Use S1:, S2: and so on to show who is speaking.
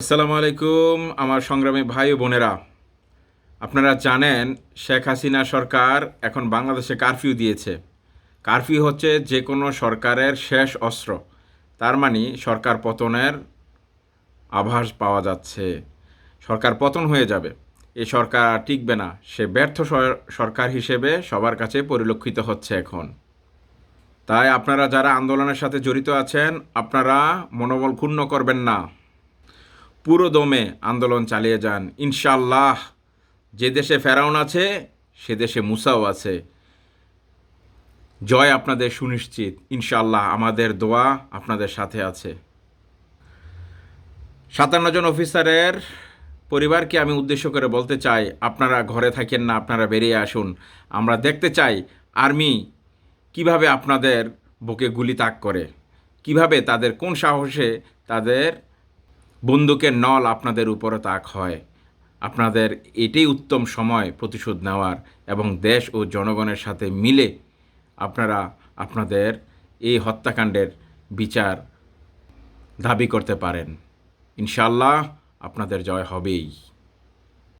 S1: আসসালামু আলাইকুম আমার সংগ্রামী ভাই ও বোনেরা। আপনারা জানেন শেখ হাসিনা সরকার এখন বাংলাদেশে কারফিউ দিয়েছে। কারফিউ হচ্ছে যে কোনো সরকারের শেষ অস্ত্র। তার মানে সরকার পতনের আভাস পাওয়া যাচ্ছে। সরকার পতন হয়ে যাবে, এই সরকার আর টিকবে না, সে ব্যর্থ সরকার হিসেবে সবার কাছে পরিলক্ষিত হচ্ছে এখন। তাই আপনারা যারা আন্দোলনের সাথে জড়িত আছেন, আপনারা মনোবল ক্ষুণ্ণ করবেন না, পুরো দমে আন্দোলন চালিয়ে যান। ইনশাল্লাহ যে দেশে ফেরাউন আছে সে দেশে মুসাও আছে। জয় আপনাদের সুনিশ্চিত। ইনশাল্লাহ আমাদের দোয়া আপনাদের সাথে আছে। ৫৭ জন অফিসারের পরিবারকে আমি উদ্দেশ্য করে বলতে চাই, আপনারা ঘরে থাকেন না, আপনারা বেরিয়ে আসুন। আমরা দেখতে চাই আর্মি কিভাবে আপনাদের বুকে গুলি তাক করে, কিভাবে তাদের কোন সাহসে তাদের বন্দুকের নল আপনাদের উপরে তাক হয়। আপনাদের এটাই উত্তম সময় প্রতিশোধ নেওয়ার, এবং দেশ ও জনগণের সাথে মিলে আপনারা আপনাদের এই হত্যাকাণ্ডের বিচার দাবি করতে পারেন। ইনশাল্লাহ আপনাদের জয় হবেই।